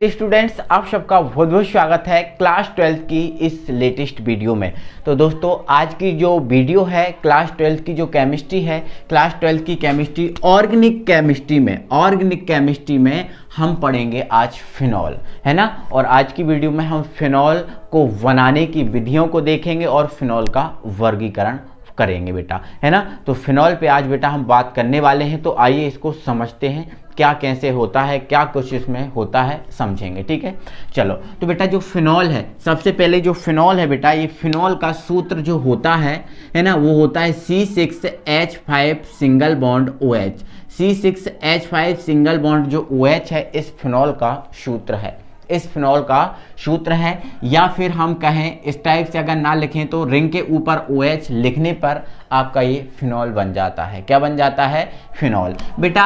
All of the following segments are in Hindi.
स्टूडेंट्स, आप सबका बहुत बहुत स्वागत है क्लास 12 की इस लेटेस्ट वीडियो में। तो दोस्तों, आज की जो वीडियो है क्लास 12 की जो केमिस्ट्री है, क्लास 12 की केमिस्ट्री ऑर्गेनिक केमिस्ट्री में हम पढ़ेंगे आज फिनॉल, है ना। और आज की वीडियो में हम फिनॉल को बनाने की विधियों को देखेंगे और फिनॉल का वर्गीकरण करेंगे बेटा, है ना। तो फिनॉल पे आज बेटा हम बात करने वाले हैं। तो आइए इसको समझते हैं, क्या कैसे होता है, क्या कुछ इसमें होता है, समझेंगे। ठीक है, चलो। तो बेटा जो फिनॉल है, सबसे पहले जो फिनॉल है बेटा, ये फिनॉल का सूत्र जो होता है ना, वो होता है C6H5 single bond OH। C6H5 single bond जो OH है, इस फिनॉल का सूत्र है, इस फिनॉल का सूत्र है। या फिर हम कहें इस टाइप से, अगर ना लिखें तो रिंग के ऊपर OH लिखने पर आपका ये फिनॉल बन जाता है। क्या बन जाता है? फिनॉल। बेटा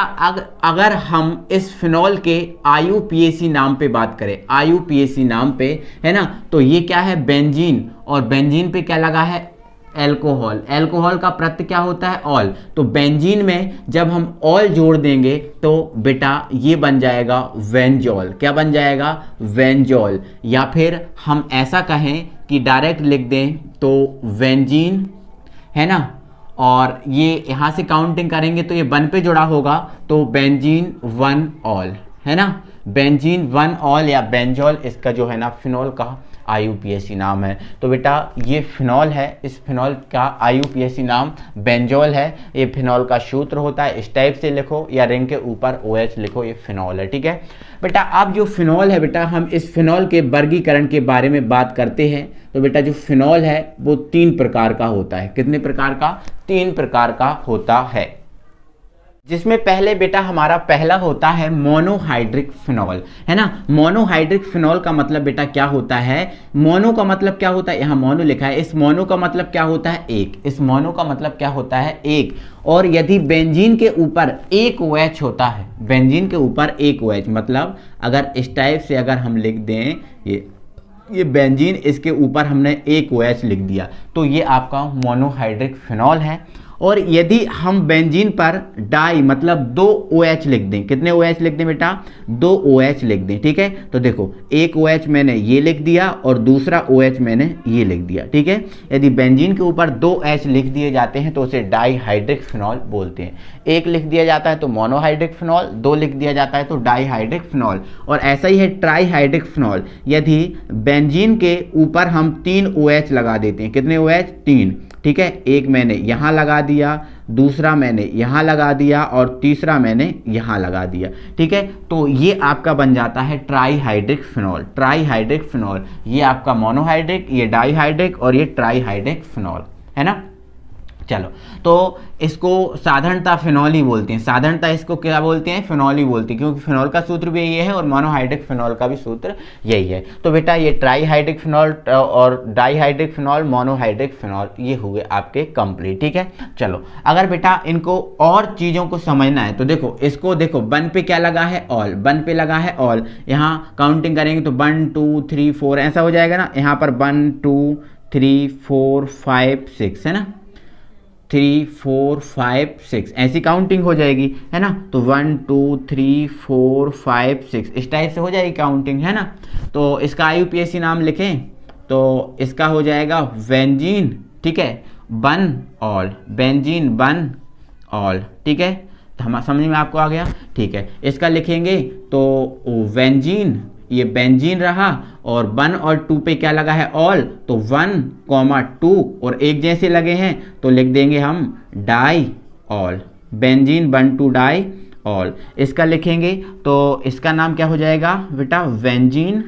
अगर हम इस फिनॉल के IUPAC नाम पे बात करें, IUPAC नाम पे, है ना, तो ये क्या है? बेंजीन। और बेंजीन पे क्या लगा है? एल्कोहल। एल्कोहल का प्रत्यय क्या होता है? ऑल। तो बेंजीन में जब हम ऑल जोड़ देंगे तो बेटा ये बन जाएगा वेंजॉल। क्या बन जाएगा? वेंजॉल। या फिर हम ऐसा कहें कि डायरेक्ट लिख दें तो वेंजीन, है ना, और ये यहाँ से काउंटिंग करेंगे तो ये 1 पे जुड़ा होगा, तो बेंजीन 1 ऑल, है ना। बेंजीन 1 ऑल या बेंजॉल, इसका जो है ना फिनॉल का IUPAC नाम है। तो बेटा ये फिनॉल है, इस फिनॉल का IUPAC नाम बेंजॉल है। ये फिनॉल का सूत्र होता है, इस टाइप से लिखो या रिंग के ऊपर OH लिखो, ये फिनॉल है। ठीक है बेटा, अब जो फिनॉल है बेटा, हम इस फिनॉल के वर्गीकरण के बारे में बात करते हैं। तो बेटा जो फिनॉल है वो 3 प्रकार का होता है। कितने प्रकार का? 3 प्रकार का होता है, जिसमें पहले बेटा हमारा पहला होता है मोनोहाइड्रिक फिनॉल, है ना। मोनोहाइड्रिक फिनॉल का मतलब बेटा क्या होता है? मोनो का मतलब क्या होता है? यहाँ मोनो लिखा है। इस मोनो का मतलब क्या होता है? एक। इस मोनो का मतलब क्या होता है? एक। और यदि बेंजीन के ऊपर एक OH होता है, बेंजीन के ऊपर एक OH, मतलब अगर इस टाइप से अगर हम लिख दें ये बेंजीन, इसके ऊपर हमने एक OH लिख दिया, तो ये आपका मोनोहाइड्रिक फिनॉल है। और यदि हम बेंजीन पर डाई मतलब 2 OH लिख दें, कितने OH लिख दें बेटा? 2 OH लिख दें। ठीक है, तो देखो एक OH मैंने ये लिख दिया और दूसरा OH मैंने ये लिख दिया। ठीक है, यदि बेंजीन के ऊपर 2 H लिख दिए जाते हैं तो उसे डाईहाइड्रिक फिनॉल बोलते हैं। एक लिख दिया जाता है तो मोनोहाइड्रिक फिनॉल, 2 लिख दिया जाता है तो डाईहाइड्रिक फिनॉल। और ऐसा ही है ट्राईहाइड्रिक फिनॉल। यदि बेंजीन के ऊपर हम 3 OH लगा देते हैं, कितने OH? 3। ठीक है, एक मैंने यहाँ लगा दिया, दूसरा मैंने यहाँ लगा दिया और तीसरा मैंने यहाँ लगा दिया। ठीक है, तो ये आपका बन जाता है ट्राईहाइड्रिक फिनॉल। ट्राईहाइड्रिक फिनॉल, ये आपका मोनोहाइड्रिक, ये डाईहाइड्रिक और ये ट्राईहाइड्रिक फिनॉल, है ना। चलो, तो इसको साधारणतः फिनॉल ही बोलते हैं। साधारणतः इसको क्या बोलते हैं? फिनॉल ही बोलते हैं, क्योंकि फिनॉल का सूत्र भी यही है और मोनोहाइड्रिक फिनॉल का भी सूत्र यही है। तो बेटा ये ट्राईहाइड्रिक फिनॉल और डाईहाइड्रिक फिनॉल, मोनोहाइड्रिक फिनॉल, ये हुए आपके कंप्लीट। ठीक है, चलो। अगर बेटा इनको और चीज़ों को समझना है तो देखो, इसको देखो, 1 पे क्या लगा है? ऑल। 1 पे लगा है ऑल। यहाँ काउंटिंग करेंगे तो 1 2 3 4 ऐसा हो जाएगा ना। यहाँ पर 1 2 3 4 5 6, है ना, 3 4 5 6 ऐसी काउंटिंग हो जाएगी, है ना। तो 1 2 3 4 5 6 इस टाइप से हो जाएगी काउंटिंग, है ना। तो इसका IUPAC नाम लिखें तो इसका हो जाएगा बेंजीन, ठीक है, 1 ऑल, बेंजीन 1 ऑल। ठीक है, तो हम समझ में आपको आ गया? ठीक है, इसका लिखेंगे तो बेंजीन, ये बेंजीन रहा, और 1 और 2 पे क्या लगा है? ऑल। तो 1, 2 और एक जैसे लगे हैं तो लिख देंगे हम diol, benzene 1 2 diol. इसका लिखेंगे तो इसका नाम क्या हो जाएगा बेटा? बेंजीन।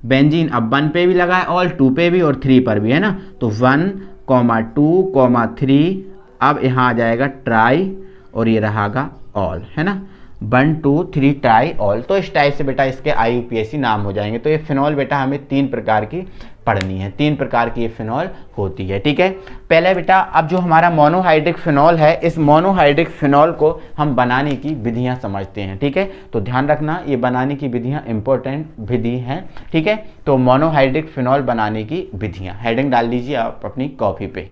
बेंजीन अब 1 पे भी लगा है ऑल, 2 पे भी और 3 पर भी, है ना। तो 1, 2, 3, अब यहाँ आ जाएगा ट्राई और ये रहागा ऑल, है ना। 1 2 3 ट्राई ऑल। तो इस टाइप से बेटा इसके IUPAC नाम हो जाएंगे। तो ये फिनॉल बेटा हमें 3 प्रकार की पढ़नी है, 3 प्रकार की ये फिनॉल होती है। ठीक है, पहले बेटा अब जो हमारा मोनोहाइड्रिक फिनॉल है, इस मोनोहाइड्रिक फिनॉल को हम बनाने की विधियां समझते हैं। ठीक है, तो ध्यान रखना ये बनाने की विधियां इंपॉर्टेंट विधि हैं। ठीक है, तो मोनोहाइड्रिक फिनॉल बनाने की विधियां, हेडिंग डाल लीजिए आप अपनी कॉपी पे।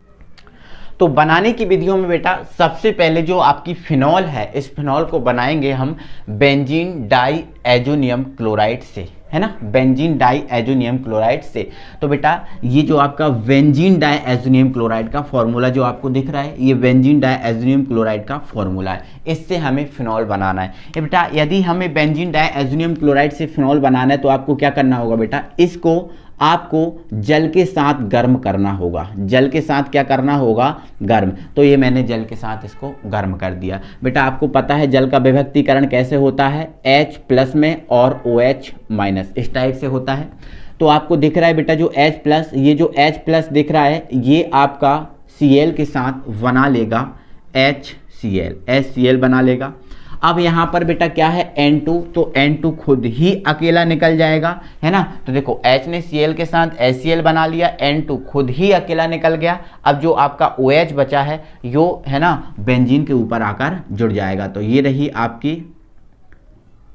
तो बनाने की विधियों में बेटा सबसे पहले जो आपकी फिनॉल है, इस फिनॉल को बनाएंगे हम बेंजीन डाई एजोनियम क्लोराइड से, है ना, बेंजीन डाई एजोनियम क्लोराइड से। तो बेटा ये जो आपका बेंजीन डाई एजोनियम क्लोराइड का फॉर्मूला जो आपको दिख रहा है, ये बेंजीन डाई एजोनियम क्लोराइड का फॉर्मूला है, इससे हमें फिनॉल बनाना है। ये बेटा यदि हमें बेंजीन डाई एजोनियम क्लोराइड से फिनॉल बनाना है तो आपको क्या करना होगा बेटा, इसको आपको जल के साथ गर्म करना होगा। जल के साथ क्या करना होगा, गर्म। तो ये मैंने जल के साथ इसको गर्म कर दिया। बेटा आपको पता है जल का विभक्तीकरण कैसे होता है, H+ में और OH-, इस टाइप से होता है। तो आपको दिख रहा है बेटा जो H+, ये जो H+ दिख रहा है ये आपका Cl के साथ बना लेगा HCl बना लेगा। अब यहाँ पर बेटा क्या है N2, तो N2 खुद ही अकेला निकल जाएगा, है ना। तो देखो H ने Cl के साथ HCl बना लिया, N2 खुद ही अकेला निकल गया। अब जो आपका OH बचा है यो, है ना, बेंजीन के ऊपर आकर जुड़ जाएगा। तो ये रही आपकी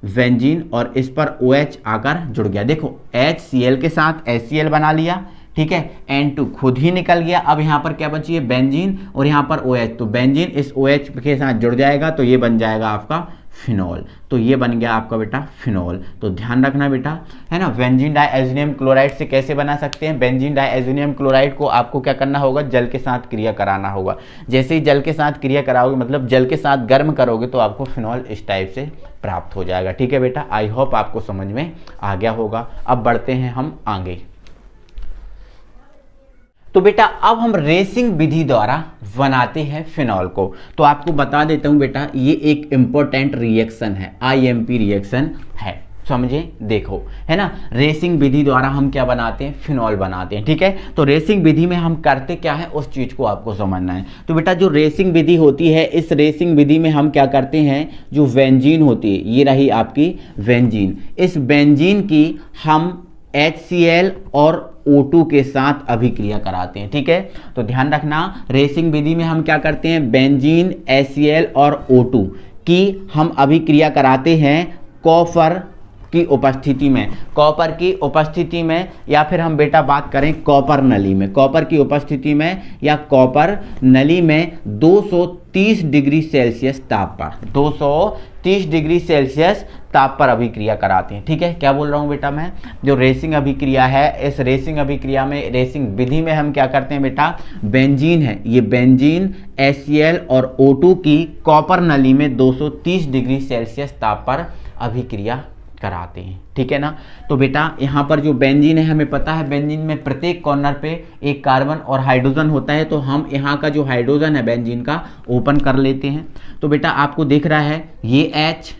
बेंजीन और इस पर OH आकर जुड़ गया। देखो HCl के साथ HCl बना लिया, ठीक है, N2 खुद ही निकल गया। अब यहाँ पर क्या बची है, बेंजीन और यहाँ पर OH, तो बेंजीन इस OH के साथ जुड़ जाएगा तो ये बन जाएगा आपका फिनॉल। तो ये बन गया आपका बेटा फिनॉल। तो ध्यान रखना बेटा, है ना। बेंजीन डाइएजोनियम क्लोराइड से कैसे बना सकते हैं, बेंजीन डाइएजोनियम क्लोराइड को आपको क्या करना होगा, जल के साथ क्रिया कराना होगा। जैसे ही जल के साथ क्रिया कराओगे, मतलब जल के साथ गर्म करोगे, तो आपको फिनॉल इस टाइप से प्राप्त हो जाएगा। ठीक है बेटा, आई होप आपको समझ में आ गया होगा। अब बढ़ते हैं हम आगे। तो बेटा अब हम रेसिंग विधि द्वारा बनाते हैं फिनॉल को। तो आपको बता देता हूं बेटा, ये एक इंपॉर्टेंट रिएक्शन है, IMP रिएक्शन है, समझे। देखो, है ना, रेसिंग विधि द्वारा हम क्या बनाते हैं, फिनॉल बनाते हैं। ठीक है, तो रेसिंग विधि में हम करते क्या है, उस चीज को आपको समझना है। तो बेटा जो रेसिंग विधि होती है, इस रेसिंग विधि में हम क्या करते हैं, जो बेंजीन होती है, ये रही आपकी बेंजीन, इस बेंजीन की हम HCl और O2 के साथ अभिक्रिया कराते हैं। ठीक है, तो ध्यान रखना, रेसिंग विधि में हम क्या करते हैं, बेंजीन, HCl और O2 की हम अभिक्रिया कराते हैं कॉपर की उपस्थिति में, कॉपर की उपस्थिति में, या फिर हम बेटा बात करें कॉपर नली में, कॉपर की उपस्थिति में या कॉपर नली में 230 डिग्री सेल्सियस ताप पर, 230 डिग्री सेल्सियस ताप पर अभिक्रिया कराते हैं। ठीक है, क्या बोल रहा हूं बेटा मैं, जो रेसिंग अभिक्रिया है, इस रेसिंग अभिक्रिया में, रेसिंग विधि में हम क्या करते हैं बेटा, बेंजीन है, ये बेंजीन, HCl और O2 की कॉपर नली में 230 डिग्री सेल्सियस ताप पर अभिक्रिया कराते हैं। ठीक है ना। तो बेटा यहाँ पर जो बेंजीन है, हमें पता है बेंजीन में प्रत्येक कॉर्नर पे एक कार्बन और हाइड्रोजन होता है। तो हम यहाँ का जो हाइड्रोजन है बेंजीन का ओपन कर लेते हैं। तो बेटा आपको दिख रहा है ये H,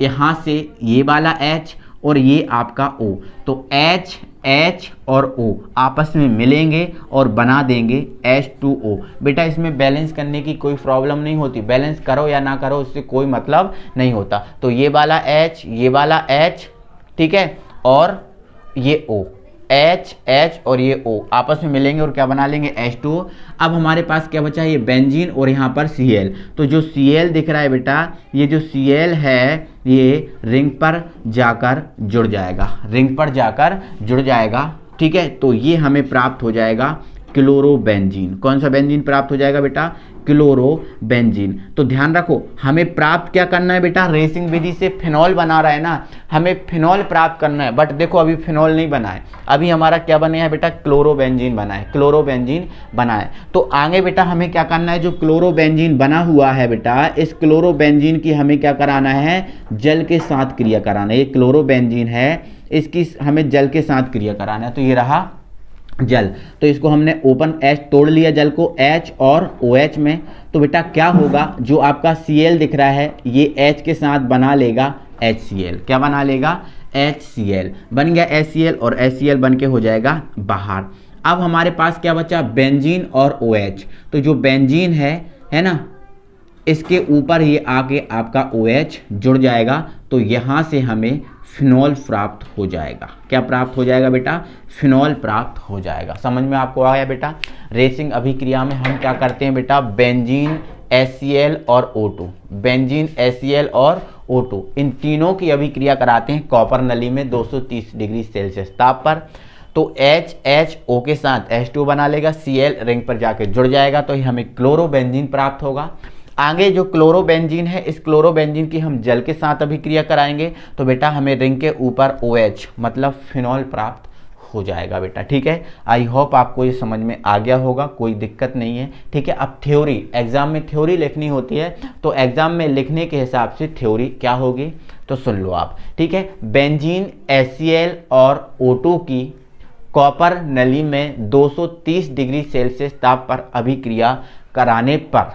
यहाँ से ये वाला H और ये आपका O, तो H और O आपस में मिलेंगे और बना देंगे H2O। बेटा इसमें बैलेंस करने की कोई प्रॉब्लम नहीं होती, बैलेंस करो या ना करो उससे कोई मतलब नहीं होता। तो ये वाला H, ये वाला H, ठीक है, और ये O, H और ये O आपस में मिलेंगे और क्या बना लेंगे, H2O। अब हमारे पास क्या बचा है, ये बेंजीन और यहाँ पर Cl। तो जो Cl दिख रहा है बेटा, ये जो Cl है ये रिंग पर जाकर जुड़ जाएगा, रिंग पर जाकर जुड़ जाएगा। ठीक है, तो ये हमें प्राप्त हो जाएगा क्लोरोबेंजीन। कौन सा बेंजीन प्राप्त हो जाएगा बेटा, क्लोरोबेंजीन। तो ध्यान रखो, हमें प्राप्त क्या करना है बेटा, रेसिंग विधि से फिनॉल बना रहा है ना, हमें फिनॉल प्राप्त करना है। बट देखो अभी फिनॉल नहीं बना है, अभी हमारा क्या बना है बेटा, क्लोरोबेंजीन बना है, क्लोरोबेंजीन बना है। तो आगे बेटा हमें क्या करना है, जो क्लोरोबेंजीन बना हुआ है बेटा, इस क्लोरोबेंजीन की हमें क्या कराना है, जल के साथ क्रिया कराना है। ये क्लोरोबेंजीन है, इसकी हमें जल के साथ क्रिया कराना है। तो ये रहा जल, तो इसको हमने ओपन H तोड़ लिया जल को H और OH में। तो बेटा क्या होगा, जो आपका Cl दिख रहा है ये H के साथ बना लेगा HCl। क्या बना लेगा, HCl बन गया HCl, और HCl बन के हो जाएगा बाहर। अब हमारे पास क्या बचा, बेंजीन और OH। तो जो बेंजीन है ना, इसके ऊपर ये आके आपका OH जुड़ जाएगा। तो यहाँ से हमें फिनॉल प्राप्त हो जाएगा। क्या प्राप्त हो जाएगा बेटा, फिनॉल प्राप्त हो जाएगा। समझ में आपको आया बेटा। रेसिंग अभिक्रिया में हम क्या करते हैं बेटा, बेंजीन, HCl और O2, बेंजीन, HCl और O2 इन तीनों की अभिक्रिया कराते हैं कॉपर नली में 230 डिग्री सेल्सियस ताप पर। तो HHO के साथ H2 बना लेगा, Cl रिंग पर जाके जुड़ जाएगा, तो हमें क्लोरोबेंजीन प्राप्त होगा। आगे जो क्लोरोबेंजीन है, इस क्लोरोबेंजीन की हम जल के साथ अभिक्रिया कराएंगे तो बेटा हमें रिंग के ऊपर OH मतलब फिनॉल प्राप्त हो जाएगा बेटा। ठीक है, आई होप आपको ये समझ में आ गया होगा, कोई दिक्कत नहीं है। ठीक है, अब थ्योरी, एग्जाम में थ्योरी लिखनी होती है, तो एग्जाम में लिखने के हिसाब से थ्योरी क्या होगी तो सुन लो आप। ठीक है, बेंजीन HCl और O2 की कॉपर नली में 230 डिग्री सेल्सियस ताप पर अभिक्रिया कराने पर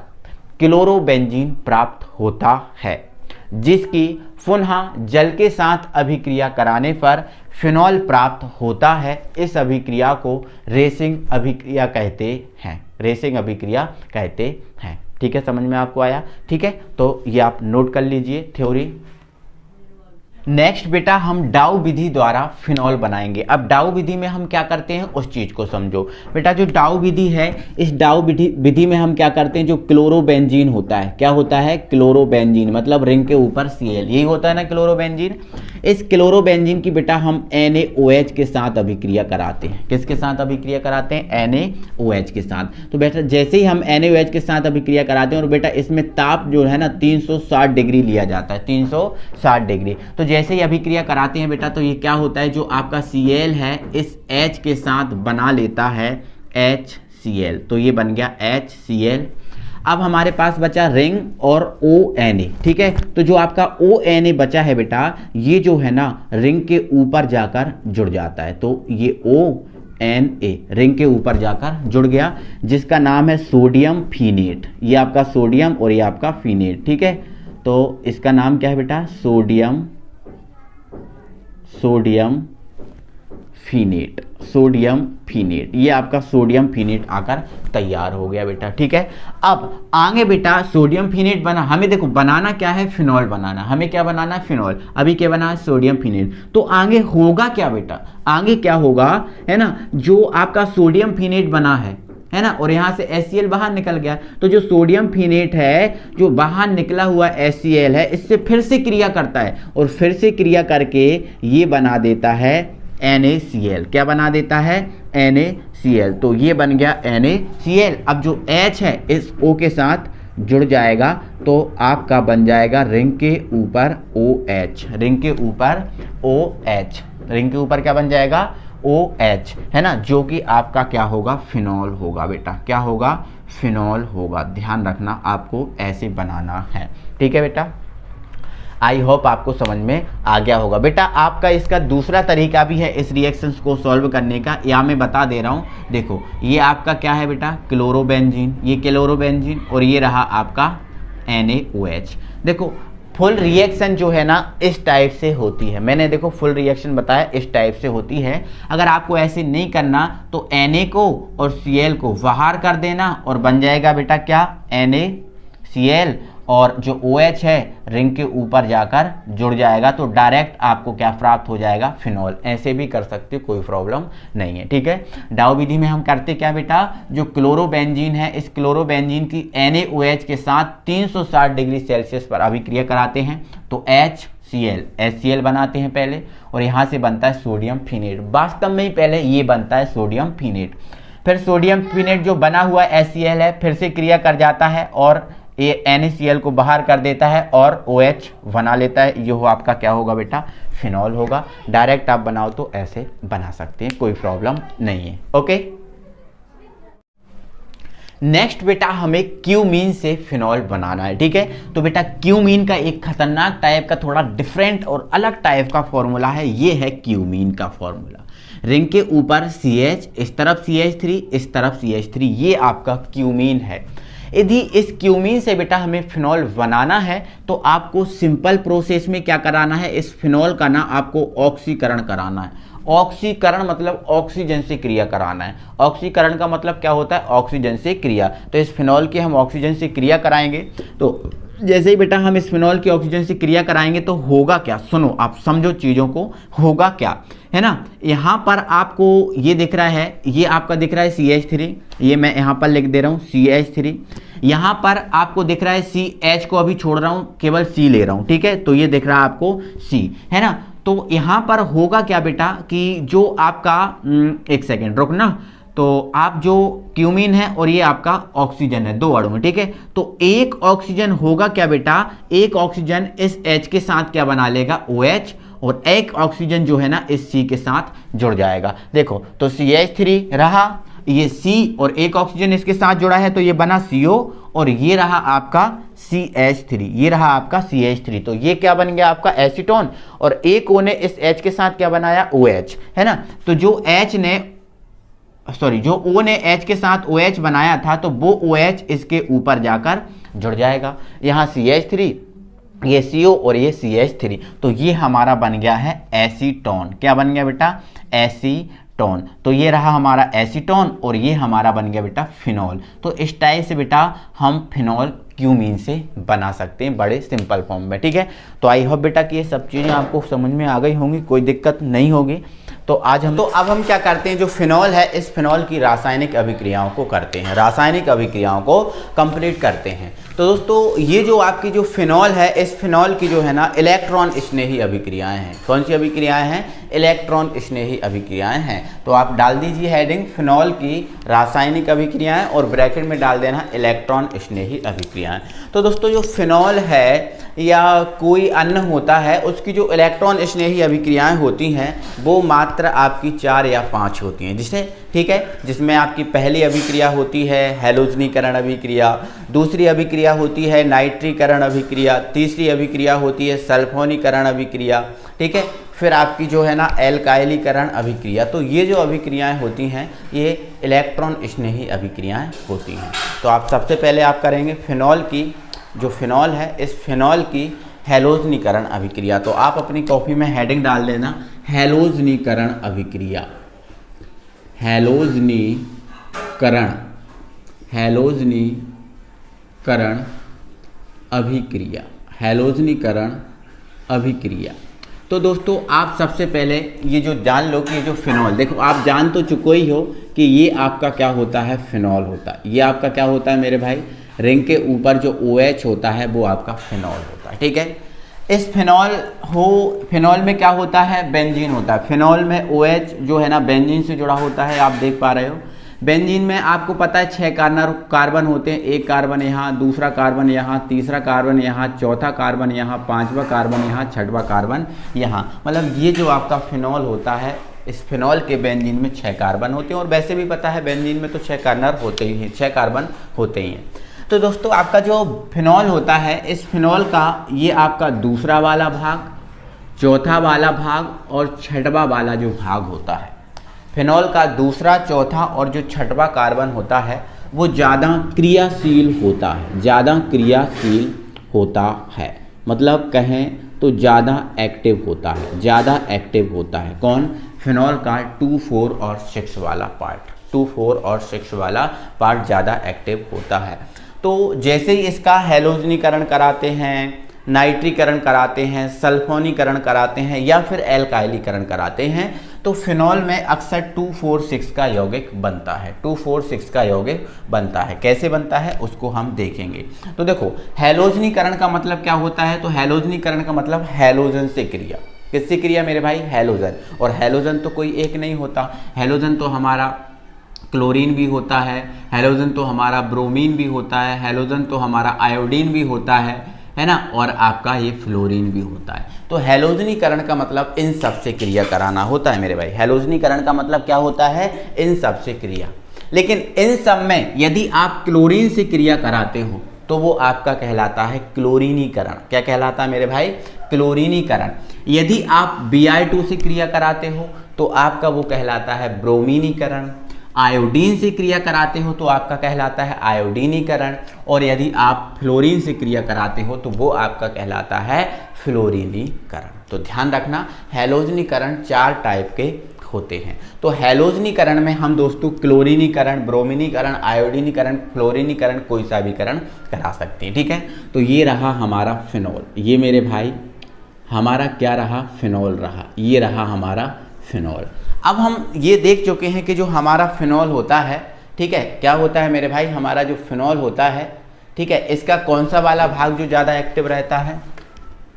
क्लोरोबेंजीन प्राप्त होता है, जिसकी पुनः जल के साथ अभिक्रिया कराने पर फिनॉल प्राप्त होता है। इस अभिक्रिया को रेसिंग अभिक्रिया कहते हैं, रेसिंग अभिक्रिया कहते हैं। ठीक है, समझ में आपको आया? ठीक है, तो ये आप नोट कर लीजिए थ्योरी। नेक्स्ट बेटा हम डाउ विधि द्वारा फिनॉल बनाएंगे। अब डाउ विधि में हम क्या करते हैं उस चीज को समझो बेटा। जो डाउ विधि है, इस डाउ विधि में हम क्या करते हैं, जो क्लोरोबेंजीन होता है, क्या होता है, क्लोरोबेंजीन मतलब रिंग के ऊपर Cl, यही होता है ना क्लोरोबेंजीन। इस क्लोरोबेंजीन की बेटा हम NaOH के साथ अभिक्रिया कराते हैं। किसके साथ अभिक्रिया कराते हैं, NaOH के साथ। तो बेटा जैसे ही हम NaOH के साथ अभिक्रिया कराते हैं और बेटा इसमें ताप जो है ना 360 डिग्री लिया जाता है, 360 डिग्री। तो जैसे ही अभिक्रिया कराते हैं बेटा तो ये क्या होता है, जो आपका Cl है इस H के साथ बना लेता है HCl, तो ये बन गया HCl। अब हमारे पास बचा रिंग और ONA। ठीक है, तो जो आपका ONA बचा है बेटा, ये जो है ना रिंग के ऊपर जाकर जुड़ जाता है, तो ये ONA रिंग के ऊपर जाकर जुड़ गया, जिसका नाम है सोडियम फिनेट। ये आपका सोडियम और ये आपका फिनेट। ठीक है, तो इसका नाम क्या है बेटा, सोडियम फिनेट, सोडियम फिनेट। ये आपका सोडियम फिनेट आकर तैयार हो गया बेटा। ठीक है, अब आगे बेटा सोडियम फिनेट बना, हमें देखो बनाना क्या है, फिनॉल बनाना। हमें क्या बनाना है, फिनॉल। अभी क्या बना है, सोडियम फिनेट। तो आगे होगा क्या बेटा, आगे क्या होगा है ना, जो आपका सोडियम फिनेट बना है ना, और यहां से HCl बाहर निकल गया, तो जो सोडियम फिनेट है, जो बाहर निकला हुआ HCl है, इससे फिर से क्रिया करता है और फिर से क्रिया करके ये बना देता है NaCl। क्या बना देता है, NaCl। तो ये बन गया NaCl। अब जो H है इस O के साथ जुड़ जाएगा, तो आपका बन जाएगा रिंग के ऊपर OH, रिंग के ऊपर OH, रिंग के ऊपर क्या बन जाएगा, OH, है ना, जो कि आपका क्या होगा, फिनॉल होगा बेटा। क्या होगा, फिनॉल होगा। ध्यान रखना, आपको ऐसे बनाना है। ठीक है बेटा, आई होप आपको समझ में आ गया होगा बेटा। आपका इसका दूसरा तरीका भी है इस रिएक्शंस को सॉल्व करने का, या मैं बता दे रहा हूं। देखो ये आपका क्या है बेटा, क्लोरोबेंजीन, ये क्लोरोबेंजीन, और ये रहा आपका NaOH। देखो फुल रिएक्शन जो है ना इस टाइप से होती है, मैंने देखो फुल रिएक्शन बताया इस टाइप से होती है। अगर आपको ऐसे नहीं करना तो Na को और Cl को बाहर कर देना और बन जाएगा बेटा क्या, NaCl, और जो OH है रिंग के ऊपर जाकर जुड़ जाएगा, तो डायरेक्ट आपको क्या प्राप्त हो जाएगा, फिनॉल। ऐसे भी कर सकते हो, कोई प्रॉब्लम नहीं है। ठीक है, डाउ विधि में हम करते क्या बेटा, जो क्लोरोबेंजीन है इस क्लोरोबेंजीन की NaOH के साथ 360 डिग्री सेल्सियस पर अभिक्रिया कराते हैं, तो HCl बनाते हैं पहले, और यहाँ से बनता है सोडियम फिनेट। वास्तव में ही पहले ये बनता है सोडियम फिनेट, फिर सोडियम फिनेट जो बना हुआ HCl है फिर से क्रिया कर जाता है और ये NaCl को बाहर कर देता है और OH बना लेता है। ये हो आपका क्या होगा बेटा, फिनॉल होगा। डायरेक्ट आप बनाओ तो ऐसे बना सकते हैं, कोई प्रॉब्लम नहीं है। ओके, नेक्स्ट बेटा हमें क्यूमीन से फिनॉल बनाना है। ठीक है, तो बेटा क्यूमीन का एक खतरनाक टाइप का, थोड़ा डिफरेंट और अलग टाइप का फॉर्मूला है। ये है क्यूमीन का फॉर्मूला, रिंग के ऊपर CH, इस तरफ CH3, इस तरफ CH3, ये आपका क्यूमीन है। यदि इस क्यूमीन से बेटा हमें फिनॉल बनाना है तो आपको सिंपल प्रोसेस में क्या कराना है, इस फिनॉल का ना आपको ऑक्सीकरण कराना है। ऑक्सीकरण मतलब ऑक्सीजन से क्रिया कराना है। ऑक्सीकरण का मतलब क्या होता है, ऑक्सीजन से क्रिया। तो इस फिनॉल की हम ऑक्सीजन से क्रिया कराएंगे, तो जैसे ही बेटा हम इस फिनॉल की ऑक्सीजन से क्रिया कराएंगे तो होगा क्या, सुनो आप समझो चीज़ों को, होगा क्या है ना। यहाँ पर आपको ये दिख रहा है, ये आपका दिख रहा है CH3, ये मैं यहाँ पर लिख दे रहा हूँ CH3। यहाँ पर आपको दिख रहा है CH को अभी छोड़ रहा हूँ, केवल C ले रहा हूँ। ठीक है, तो ये दिख रहा है आपको C, है ना। तो यहाँ पर होगा क्या बेटा कि जो आपका एक सेकेंड रुकना, तो आप जो क्यूमीन है और ये आपका ऑक्सीजन है, दो अणु में, ठीक है। तो एक ऑक्सीजन होगा क्या बेटा, एक ऑक्सीजन इस H के साथ क्या बना लेगा, OH, और एक ऑक्सीजन जो है ना इस C के साथ जुड़ जाएगा। देखो तो CH3 रहा, ये C और एक ऑक्सीजन इसके साथ जुड़ा है तो ये बना CO, और ये रहा आपका CH3, ये रहा आपका CH3। तो ये क्या बन गया आपका एसीटोन, और एक O ने इस H के साथ क्या बनाया, OH, है ना। तो जो O ने H के साथ OH बनाया था तो वो OH इसके ऊपर जाकर जुड़ जाएगा। यहाँ CH3, ये CO और ये CH3, तो ये हमारा बन गया है एसीटोन। क्या बन गया बेटा, एसीटोन। तो ये रहा हमारा एसीटोन और ये हमारा बन गया बेटा फिनॉल। तो इस टाइप से बेटा हम फिनॉल क्यूमीन से बना सकते हैं बड़े सिंपल फॉर्म में, ठीक है। तो आई होप बेटा कि ये सब चीज़ें आपको समझ में आ गई होंगी, कोई दिक्कत नहीं होगी। तो अब हम क्या करते हैं, जो फिनॉल है इस फिनॉल की रासायनिक अभिक्रियाओं को करते हैं, रासायनिक अभिक्रियाओं को कंप्लीट करते हैं। तो दोस्तों ये जो आपकी जो फिनॉल है, इस फिनॉल की जो है ना इलेक्ट्रॉन स्नेही अभिक्रियाएं हैं। कौन सी अभिक्रियाएं हैं, इलेक्ट्रॉन स्नेही अभिक्रियाएं हैं। तो आप डाल दीजिए हेडिंग फिनॉल की रासायनिक अभिक्रियाएं और ब्रैकेट में डाल देना इलेक्ट्रॉन स्नेही अभिक्रियाएं। तो दोस्तों जो फिनॉल है या कोई अन्न होता है उसकी जो इलेक्ट्रॉन स्नेही अभिक्रियाएं होती हैं वो मात्र आपकी 4 या 5 होती हैं, जिसे ठीक है, जिसमें आपकी पहली अभिक्रिया होती है हैलोजनीकरण अभिक्रिया, दूसरी अभिक्रिया होती है नाइट्रीकरण अभिक्रिया, तीसरी अभिक्रिया होती है सल्फोनीकरण अभिक्रिया, ठीक है, फिर आपकी जो है ना एल्काइलीकरण अभिक्रिया। तो ये जो अभिक्रियाएं होती हैं ये इलेक्ट्रॉन स्नेही अभिक्रियाएं होती हैं। तो आप सबसे पहले आप करेंगे फिनॉल की, जो फिनॉल है इस फिनॉल की हैलोजनीकरण अभिक्रिया। तो आप अपनी कॉपी में हेडिंग डाल देना हैलोजनीकरण अभिक्रिया, हैलोजनीकरण, हैलोजनीकरण अभिक्रिया, हैलोजनीकरण अभिक्रिया। तो दोस्तों आप सबसे पहले ये जो जान लो कि ये जो फिनॉल, देखो आप जान तो चुके ही हो कि ये आपका क्या होता है, फिनॉल होता है। ये आपका क्या होता है मेरे भाई, रिंग के ऊपर जो OH होता है वो आपका फिनॉल होता है, ठीक है। इस फिनॉल में क्या होता है, बेंजीन होता है। फिनॉल में OH जो है ना बेंजीन से जुड़ा होता है, आप देख पा रहे हो। बेंजीन में आपको पता है 6 कार्बन होते हैं, एक कार्बन यहाँ, दूसरा कार्बन यहाँ, तीसरा कार्बन यहाँ, चौथा कार्बन यहाँ, पांचवा कार्बन यहाँ, छठवां कार्बन यहाँ। मतलब ये जो आपका फिनॉल होता है इस फिनॉल के बेंजीन में 6 कार्बन होते हैं, और वैसे भी पता है बेंजीन में तो 6 कार्बन होते ही हैं, 6 कार्बन होते ही हैं। तो दोस्तों आपका जो फिनॉल होता है इस फिनॉल का ये आपका दूसरा वाला भाग, चौथा वाला भाग और छठवां वाला जो भाग होता है, फिनॉल का दूसरा, चौथा और जो छठवां कार्बन होता है वो ज़्यादा क्रियाशील होता है, ज़्यादा क्रियाशील होता है, मतलब कहें तो ज़्यादा एक्टिव होता है, ज़्यादा एक्टिव होता है। कौन, फिनॉल का 2, 4 और 6 वाला पार्ट, 2, 4 और 6 वाला पार्ट ज़्यादा एक्टिव होता है। तो जैसे ही इसका हैलोजनीकरण कराते हैं, नाइट्रीकरण कराते हैं, सल्फोनीकरण कराते हैं या फिर एल्काइलीकरण कराते हैं तो फिनॉल में अक्सर 2,4,6 का यौगिक बनता है, 2,4,6 का यौगिक बनता है। कैसे बनता है उसको हम देखेंगे। तो देखो हैलोजनीकरण का मतलब क्या होता है, तो हैलोजनीकरण का मतलब हैलोजन से क्रिया। किससे क्रिया मेरे भाई, हैलोजन। और हैलोजन तो कोई एक नहीं होता, हैलोजन तो हमारा क्लोरीन भी होता है, हैलोजन तो हमारा ब्रोमीन भी होता है, हैलोजन तो हमारा आयोडीन भी होता है ना, और आपका ये फ्लोरीन भी होता है। तो हैलोजनीकरण का मतलब इन सब से क्रिया कराना होता है मेरे भाई। हैलोजनीकरण का मतलब क्या होता है, इन सब से क्रिया। लेकिन इन सब में यदि आप क्लोरीन से क्रिया कराते हो तो वो आपका कहलाता है क्लोरीनीकरण। क्या कहलाता है मेरे भाई, क्लोरीनीकरण। यदि आप Br2 से क्रिया कराते हो तो आपका वो कहलाता है ब्रोमीनीकरण। आयोडीन से क्रिया कराते हो तो आपका कहलाता है आयोडीनीकरण। और यदि आप फ्लोरीन से क्रिया कराते हो तो वो आपका कहलाता है फ्लोरीनीकरण। तो ध्यान रखना हैलोजनीकरण 4 टाइप के होते हैं। तो हैलोजनीकरण में हम दोस्तों क्लोरीनीकरण, ब्रोमीनीकरण, आयोडीनीकरण, फ्लोरीनीकरण कोई सा भी करण करा सकते हैं, ठीक है। तो ये रहा हमारा फिनॉल, ये मेरे भाई हमारा क्या रहा, फिनॉल रहा, ये रहा हमारा फिनॉल। अब हम ये देख चुके हैं कि जो हमारा फिनॉल होता है, ठीक है, क्या होता है मेरे भाई, हमारा जो फिनॉल होता है, ठीक है, इसका कौन सा वाला भाग जो ज़्यादा एक्टिव रहता है,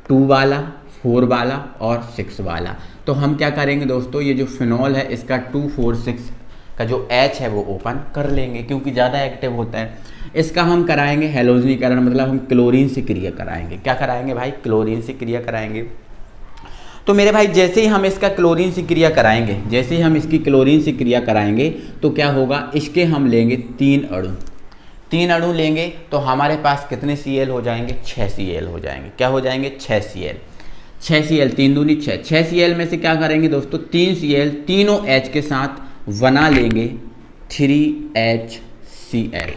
2 वाला, 4 वाला और 6 वाला। तो हम क्या करेंगे दोस्तों, ये जो फिनॉल है इसका 2,4,6 का जो H है वो ओपन कर लेंगे क्योंकि ज़्यादा एक्टिव होता है। इसका हम कराएंगे हैलोजनीकरण, मतलब हम क्लोरीन से क्रिया कराएंगे। क्या कराएंगे भाई, क्लोरीन से क्रिया कराएंगे। तो मेरे भाई जैसे ही हम इसका क्लोरीन से क्रिया कराएंगे, जैसे ही हम इसकी क्लोरीन से क्रिया कराएंगे तो क्या होगा, इसके हम लेंगे 3 अणु। 3 अणु लेंगे तो हमारे पास कितने Cl हो जाएंगे, 6 Cl हो जाएंगे। क्या हो जाएंगे, 6 Cl। 6 Cl 3 दूनी 6। 6 Cl में से क्या करेंगे दोस्तों, 3 Cl तीनों H के साथ बना लेंगे 3HCl।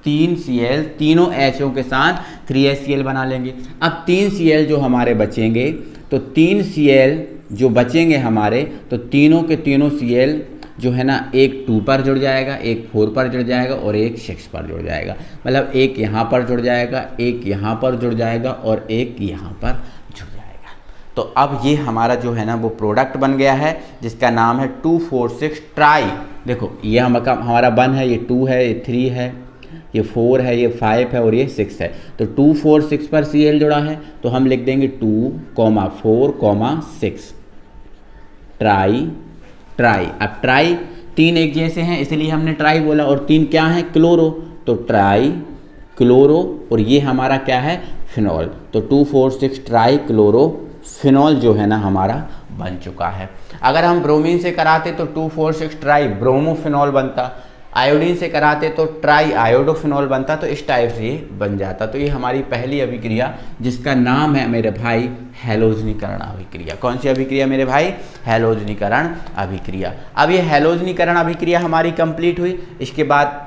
3 Cl तीनों Hओं के साथ 3HCl बना लेंगे। अब 3 Cl जो हमारे बचेंगे, तो 3 Cl जो बचेंगे हमारे, तो तीनों के तीनों Cl जो है ना, एक 2 पर जुड़ जाएगा, एक 4 पर जुड़ जाएगा और एक 6 पर जुड़ जाएगा। मतलब एक यहाँ पर जुड़ जाएगा, एक यहाँ पर जुड़ जाएगा और एक यहाँ पर जुड़ जाएगा। तो अब ये हमारा जो है ना वो प्रोडक्ट बन गया है जिसका नाम है 2,4,6 ट्राई। देखो ये हमारा 1 है, ये 2 है, ये 3 है, ये 4 है, ये 5 है और ये 6 है। तो 2,4,6 पर Cl जुड़ा है तो हम लिख देंगे 2,4,6 ट्राई। ट्राई, अब ट्राई 3 एक जैसे हैं इसलिए हमने ट्राई बोला, और 3 क्या है, क्लोरो, तो ट्राई क्लोरो, और ये हमारा क्या है, फिनॉल। तो 2,4,6 ट्राई क्लोरो फिनॉल जो है ना हमारा बन चुका है। अगर हम ब्रोमीन से कराते तो 2,4,6 ट्राई ब्रोमोफिनॉल बनता, आयोडीन से कराते तो ट्राई आयोडोफिनॉल बनता। तो इस टाइप से ये बन जाता। तो ये हमारी पहली अभिक्रिया जिसका नाम है मेरे भाई हैलोजनीकरण अभिक्रिया। कौन सी अभिक्रिया मेरे भाई, हैलोजनीकरण अभिक्रिया। अब ये हैलोजनीकरण अभिक्रिया हमारी कंप्लीट हुई। इसके बाद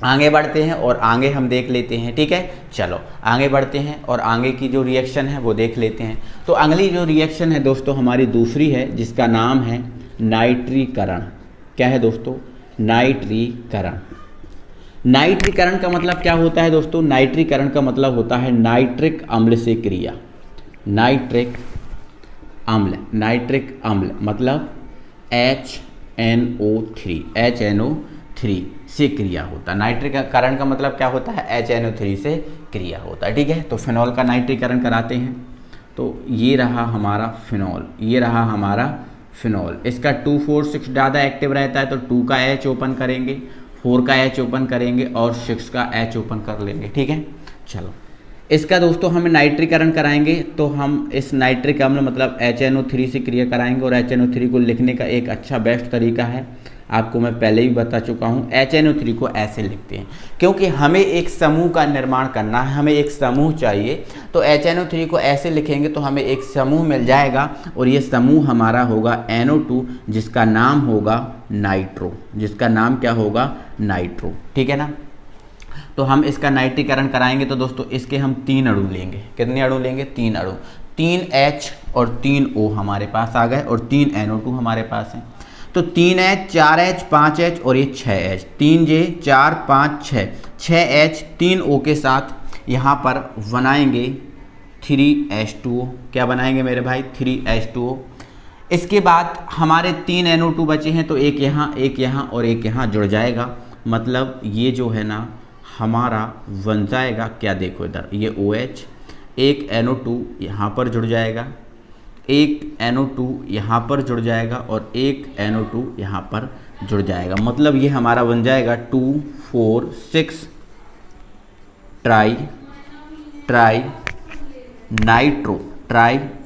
आगे बढ़ते हैं और आगे हम देख लेते हैं, ठीक है। चलो आगे बढ़ते हैं और आगे की जो रिएक्शन है वो देख लेते हैं। तो अगली जो रिएक्शन है दोस्तों हमारी दूसरी है जिसका नाम है नाइट्रीकरण। क्या है दोस्तों, नाइट्रीकरण। नाइट्रीकरण का मतलब क्या होता है दोस्तों, नाइट्रीकरण का मतलब होता है नाइट्रिक अम्ल से क्रिया। नाइट्रिक अम्ल, नाइट्रिक अम्ल मतलब HNO3 से क्रिया होता है। नाइट्रीकरण का मतलब क्या होता है, HNO3 से क्रिया होता है, ठीक है। तो फिनॉल का नाइट्रीकरण कराते हैं। तो ये रहा हमारा फिनॉल, ये रहा हमारा फिनॉल। इसका 2,4,6 ज़्यादा एक्टिव रहता है तो 2 का H ओपन करेंगे, 4 का H ओपन करेंगे और 6 का H ओपन कर लेंगे, ठीक है। चलो इसका दोस्तों हमें नाइट्रीकरण कराएंगे तो हम इस नाइट्रिक अम्ल मतलब HNO3 से क्रिया कराएंगे। और HNO3 को लिखने का एक अच्छा बेस्ट तरीका है, आपको मैं पहले ही बता चुका हूँ। HNO3 को ऐसे लिखते हैं क्योंकि हमें एक समूह का निर्माण करना है, हमें एक समूह चाहिए। तो HNO3 को ऐसे लिखेंगे तो हमें एक समूह मिल जाएगा और ये समूह हमारा होगा NO2 जिसका नाम होगा नाइट्रो, जिसका नाम क्या होगा, नाइट्रो, ठीक है ना। तो हम इसका नाइट्रीकरण कराएंगे तो दोस्तों इसके हम 3 अणु लेंगे। कितने अणु लेंगे, 3 अणु। 3H और 3O हमारे पास आ गए और 3 NO2 हमारे पास है। तो 3H 4H 5H और ये 6H, 3J 4 5 6, 6H 3O के साथ यहाँ पर बनाएंगे 3H2O। क्या बनाएंगे मेरे भाई, 3H2O। इसके बाद हमारे 3 NO2 बचे हैं तो एक यहाँ और एक यहाँ जुड़ जाएगा। मतलब ये जो है ना हमारा बन जाएगा क्या, देखो इधर ये OH, एक NO2 यहाँ पर जुड़ जाएगा, एक NO2 यहाँ पर जुड़ जाएगा और एक NO2 यहाँ पर जुड़ जाएगा। मतलब ये हमारा बन जाएगा 2,4,6 ट्राई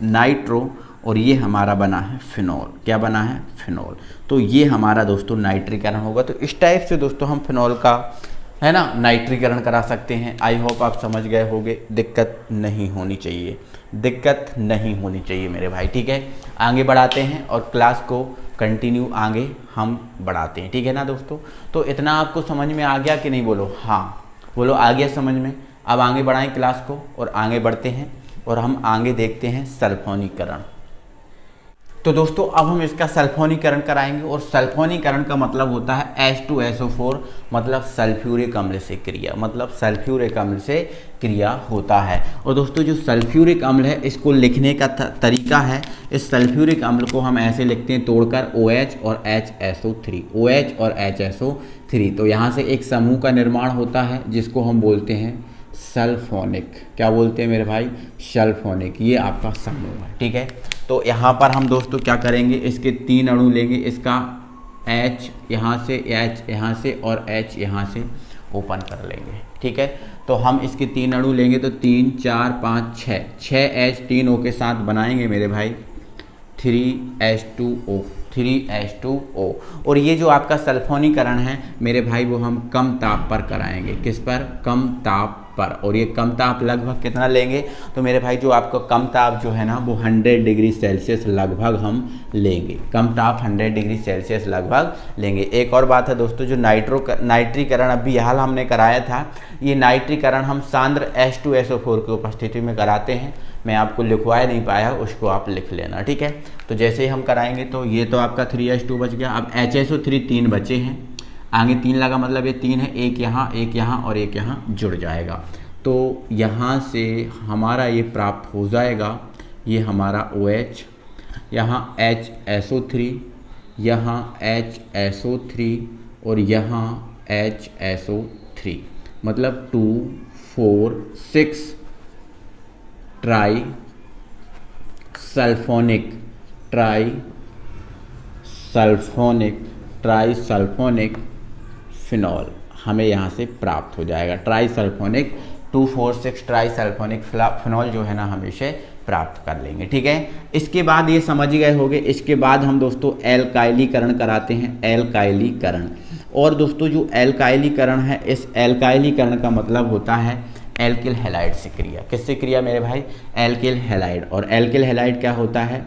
नाइट्रो और ये हमारा बना है फिनॉल। क्या बना है, फिनॉल। तो ये हमारा दोस्तों नाइट्रीकरण होगा। तो इस टाइप से दोस्तों हम फिनॉल का है ना नाइट्रीकरण करा सकते हैं। आई होप आप समझ गए होंगे, दिक्कत नहीं होनी चाहिए, दिक्कत नहीं होनी चाहिए मेरे भाई, ठीक है। आगे बढ़ाते हैं और क्लास को कंटिन्यू आगे हम बढ़ाते हैं, ठीक है ना दोस्तों। तो इतना आपको समझ में आ गया कि नहीं, बोलो हाँ, बोलो आ गया समझ में। अब आगे बढ़ाएं क्लास को और आगे बढ़ते हैं और हम आगे देखते हैं सल्फोनीकरण। तो दोस्तों अब हम इसका सल्फोनीकरण कराएंगे और सल्फोनीकरण का मतलब होता है H2SO4 मतलब सल्फ्यूरिक अम्ल से क्रिया, मतलब सल्फ्यूरिक अम्ल से क्रिया होता है। और दोस्तों जो सल्फ्यूरिक अम्ल है इसको लिखने का तरीका है, इस सल्फ्यूरिक अम्ल को हम ऐसे लिखते हैं तोड़कर OH और HSO3, OH और HSO3। तो यहाँ से एक समूह का निर्माण होता है जिसको हम बोलते हैं सल्फोनिक। क्या बोलते हैं मेरे भाई? सल्फोनिक। ये आपका समूह है, ठीक है। तो यहाँ पर हम दोस्तों क्या करेंगे, इसके 3 अणु लेंगे, इसका H यहाँ से, H यहाँ से और H यहाँ से ओपन कर लेंगे, ठीक है। तो हम इसके 3 अणु लेंगे, तो 3 4 5 6 H 3 O के साथ बनाएंगे मेरे भाई 3H2O, 3H2O। और ये जो आपका सल्फोनीकरण है मेरे भाई वो हम कम ताप पर कराएंगे। किस पर? कम ताप पर। और ये कम ताप लगभग कितना लेंगे, तो मेरे भाई जो आपका कम ताप जो है ना वो 100 डिग्री सेल्सियस लगभग हम लेंगे। कम ताप 100 डिग्री सेल्सियस लगभग लेंगे। एक और बात है दोस्तों, जो नाइट्रीकरण अभी हाल हमने कराया था, ये नाइट्रीकरण हम सांद्र H2SO4 की उपस्थिति में कराते हैं। मैं आपको लिखवाया नहीं पाया, उसको आप लिख लेना, ठीक है। तो जैसे ही हम कराएंगे तो ये तो आपका 3H2 बच गया। अब HSO3 3 बचे हैं, आगे 3 लगा मतलब ये 3 है, एक यहाँ और एक यहाँ जुड़ जाएगा। तो यहाँ से हमारा ये प्राप्त हो जाएगा, ये हमारा OH, यहाँ HSO3, यहाँ HSO3 और यहाँ HSO3, मतलब 2 4 6 ट्राई सल्फोनिक फिनॉल हमें यहाँ से प्राप्त हो जाएगा। Try sulphonic 2,4,6 try sulphonic phenol जो है ना हम इसे प्राप्त कर लेंगे, ठीक है। इसके बाद ये समझ गए होंगे, इसके बाद हम दोस्तों एल्काइलीकरण कराते हैं, एल्काइलीकरण। और दोस्तों जो एल्काइलीकरण है, इस एल्काइलीकरण का मतलब होता है एल्किल हैलाइड से क्रिया। किससे क्रिया मेरे भाई? Alkyl halide. और एल्किल हैलाइड क्या होता है?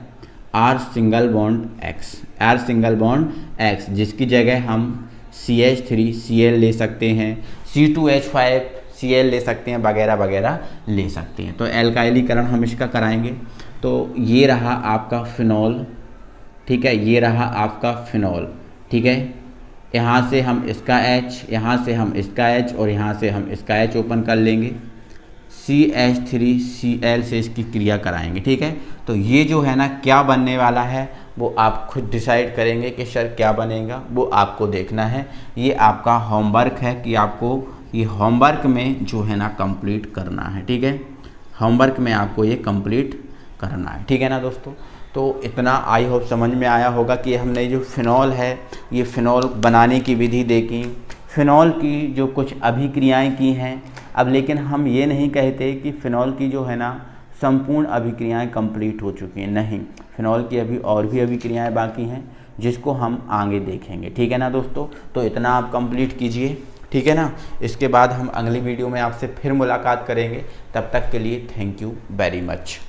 R सिंगल बॉन्ड X, जिसकी जगह हम CH3Cl ले सकते हैं, C2H5Cl ले सकते हैं, वगैरह वगैरह ले सकते हैं। तो एल्काइलीकरण हम इसका कराएंगे। तो ये रहा आपका फिनॉल, ठीक है, ये रहा आपका फिनॉल, ठीक है। यहाँ से हम इसका H, यहाँ से हम इसका H और यहाँ से हम इसका H ओपन कर लेंगे, CH3Cl से इसकी क्रिया कराएंगे, ठीक है। तो ये जो है ना क्या बनने वाला है वो आप खुद डिसाइड करेंगे कि सर क्या बनेगा, वो आपको देखना है। ये आपका होमवर्क है कि आपको ये होमवर्क में जो है ना कंप्लीट करना है, ठीक है। होमवर्क में आपको ये कंप्लीट करना है, ठीक है ना दोस्तों। तो इतना आई होप समझ में आया होगा कि हमने जो फिनॉल है, ये फिनॉल बनाने की विधि देखी, फिनॉल की जो कुछ अभिक्रियाएं की हैं। अब लेकिन हम ये नहीं कहते कि फ़िनॉल की जो है ना संपूर्ण अभिक्रियाएं कंप्लीट हो चुकी हैं, नहीं, फ़िनॉल की अभी और भी अभिक्रियाएं बाकी हैं जिसको हम आगे देखेंगे, ठीक है ना दोस्तों। तो इतना आप कंप्लीट कीजिए, ठीक है ना। इसके बाद हम अगली वीडियो में आपसे फिर मुलाकात करेंगे, तब तक के लिए थैंक यू वेरी मच।